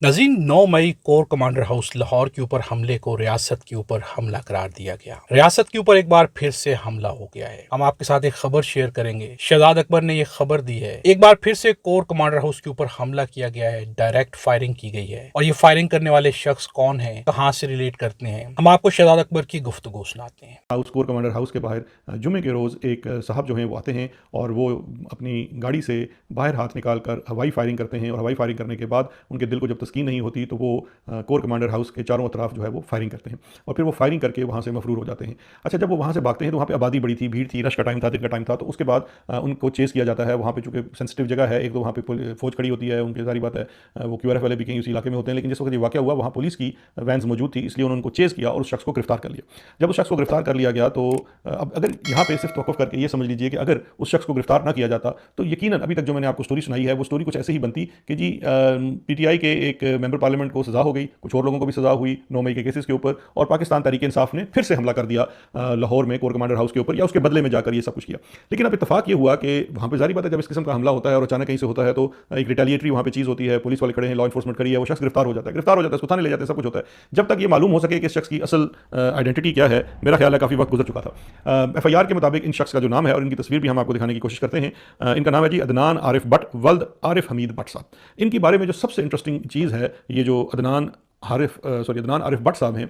नाज़रीन, 9 मई core commander house Lahore के ऊपर हमले को रियासत के ऊपर हमला करार दिया गया। रियासत के ऊपर एक बार फिर से हमला हो गया है। हम आपके साथ एक खबर शेयर करेंगे। शहजाद अकबर ने यह खबर दी है, एक बार फिर से कोर कमांडर हाउस के ऊपर हमला किया गया है, डायरेक्ट फायरिंग की गई है। और ये फायरिंग करने वाले शख्स कौन है, कहाँ से रिलेट करते हैं, हम आपको शहजाद अकबर की गुफ्तगू सुनाते हैं। हाउस कोर कमांडर हाउस के बाहर जुमे के रोज़ एक साहब जो हैं वो आते हैं और वो अपनी गाड़ी से बाहर हाथ निकाल कर हवाई फायरिंग करते हैं। और हवाई फायरिंग करने के बाद उनके दिल को जब तस्कीन नहीं होती तो वो कोर कमांडर हाउस के चारों तरफ जो है वो फायरिंग करते हैं और फिर वो फायरिंग करके वहाँ से मफरूर हो जाते हैं। अच्छा, जब वो वहाँ से भागते हैं तो वहाँ पर आबादी बड़ी थी, भीड़ थी, रश का टाइम था, दिन का टाइम था। तो उसके बाद उनको चेस किया जाता है। वहाँ पर चूँकि सेंसिटिव जगह है, एक तो वहाँ पर फौज खड़ी होती है, उनकी सारी बात है, वो QRF वाले भी कहीं उस इलाके में होते हैं। लेकिन जिस वक्त ये वाक़या हुआ वहाँ पुलिस की वैन्स मौजूद थी, इसलिए उन्होंने उनको चेस किया और उस शख्स को गिरफ्तार कर लिया। जब उस शख्स को गिरफ्तार कर लिया गया तो अब अगर यहाँ पे सिर्फ तवक्कुफ करके ये समझ लीजिए कि अगर उस शख्स को गिरफ्तार ना किया जाता तो यकीनन अभी तक जो मैंने आपको स्टोरी सुनाई है वो स्टोरी कुछ ऐसे ही बनती कि जी PTI के एक मेंबर पार्लियामेंट को सज़ा हो गई, कुछ और लोगों को भी सज़ा हुई 9 मई के केसेस के ऊपर, और पाकिस्तान तहरीक इंसाफ ने फिर से हमला कर दिया लाहौर में कोर कमांडर हाउस के ऊपर, या उसके बदले में जाकर ये सब कुछ किया। लेकिन अब इतफाक ये हुआ कि वहाँ पर जारी बात है, जब इस किस्म का हमला होता है और अचानक कहीं से होता है तो एक रिटेलिएटरी वहाँ पर चीज़ होती है, पुलिस वाले खड़े हैं, लॉ इन्फोर्समेंट खड़ी है, वो शख्स गिरफ्तार हो जाता है, उसको थाने ले जाते हैं, सब कुछ होता है। जब तक ये मालूम हो सके कि इस शख्स की असल आइडेंटिटी क्या है, मेरा ख्याल है काफ़ी वक्त गुजर चुका था। FIR के मुताबिक इन शख्स का जो नाम है, और इनकी तस्वीर भी हम आपको दिखाने की कोशिश करते हैं, इनका नाम है जी अदनान आरिफ भट्ट वल्द आरिफ हमीद भट्ट साहब। इनके बारे में जो सबसे इंटरेस्टिंग चीज़ है, ये जो अदनान आरिफ भट्ट साहब हैं,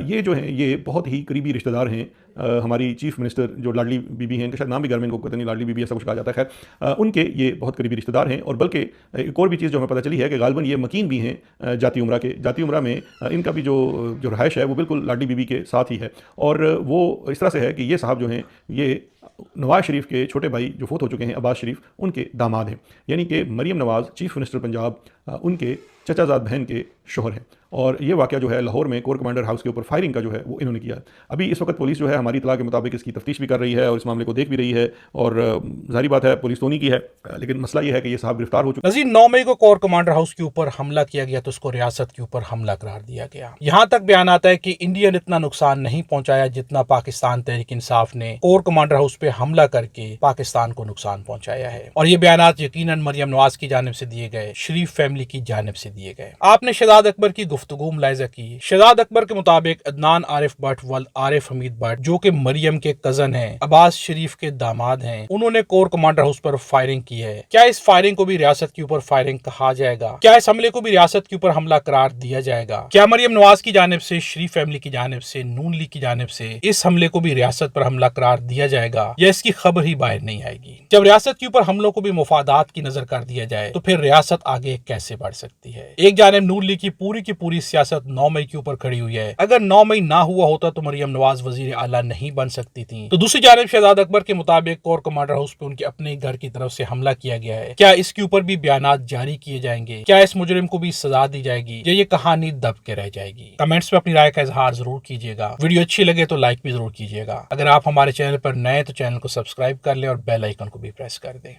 ये जो हैं ये बहुत ही करीबी रिश्तेदार हैं हमारी चीफ मिनिस्टर जो लाडली बीबी हैं, इनका शायद नाम भी घर में इनको कहते नहीं, लाडली बीबी ऐसा कुछ कहा जाता है। खैर, उनके ये बहुत करीबी रिश्तेदार हैं। और बल्कि एक और भी चीज़ जो हमें पता चली है कि गालिबन ये मकीन भी हैं जाती उमरा के। जाती उमरा में इनका भी जो रहायश है वो बिल्कुल लाडली बीबी के साथ ही है। और वो इस तरह से है कि ये साहब जो हैं ये नवाज शरीफ के छोटे भाई जो फोत हो चुके हैं, अब्बास शरीफ, उनके दामाद हैं। यानी कि मरीम नवाज़ चीफ मिनिस्टर पंजाब उनके चचाजाद बहन के शोहर हैं। और ये वाक़या जो है लाहौर में कोर कमांडर हाउस के ऊपर फायरिंग का जो है वो इन्होंने किया है। अभी इस वक्त पुलिस जो है हमारी इतला के मुताबिक इसकी तफ्तीश भी कर रही है और इस मामले को देख भी रही है। और जाहिर बात है पुलिस तो नहीं की है, लेकिन मसला ये है कि ये साहब गिरफ्तार हो चुके। नज़ीर, 9 मई को कोर कमांडर हाउस के ऊपर हमला किया गया तो उसको रियासत के ऊपर हमला करार दिया गया। यहाँ तक बयान आता है कि इंडिया ने इतना नुकसान नहीं पहुंचाया जितना पाकिस्तान तहरीक इंसाफ ने कोर कमांडर हाउस पे हमला करके पाकिस्तान को नुकसान पहुंचाया है। और ये बयान यकीनन मरियम नवाज की जानिब से दिए गए, शरीफ फैमिली की जानिब से दिए गए। आपने शहजाद अकबर की गुफ्तगू मुलाहिजा की। शहजाद अकबर के मुताबिक अदनान आरिफ भट्ट वल्द आरिफ हमीद भट्ट, जो कि मरियम के कजन हैं, अब्बास शरीफ के दामाद हैं, उन्होंने कोर कमांडर हाउस पर फायरिंग की है। क्या इस फायरिंग को भी रियासत के ऊपर फायरिंग कहा जाएगा? क्या इस हमले को भी रियासत के ऊपर हमला करार दिया जाएगा? क्या मरियम नवाज की जानिब से, शरीफ फैमिली की जानिब से, नून लीग की जानिब से इस हमले को भी रियासत पर हमला करार दिया जाएगा, या इसकी खबर ही बाहर नहीं आएगी? जब रियासत के ऊपर हमलों को भी मुफादात की नजर कर दिया जाए तो फिर रियासत आगे कैसे बढ़ सकती है? एक जानिब नून लीग की पूरी सियासत 9 मई के ऊपर खड़ी हुई है। अगर 9 मई ना हुआ होता तो मरियम नवाज वजीर आला नहीं बन सकती थी। तो दूसरी जानिब शहजाद अकबर के मुताबिक कोर कमांडर हाउस पे उनके अपने घर की तरफ से हमला किया गया है। क्या इसके ऊपर भी बयानात जारी किए जाएंगे? क्या इस मुजरिम को भी सजा दी जाएगी, या ये कहानी दब के रह जाएगी? कमेंट्स में अपनी राय का इजहार जरूर कीजिएगा। वीडियो अच्छी लगे तो लाइक भी जरूर कीजिएगा। अगर आप हमारे चैनल पर नए तो चैनल को सब्सक्राइब कर ले और बेल आइकन को भी प्रेस कर दें।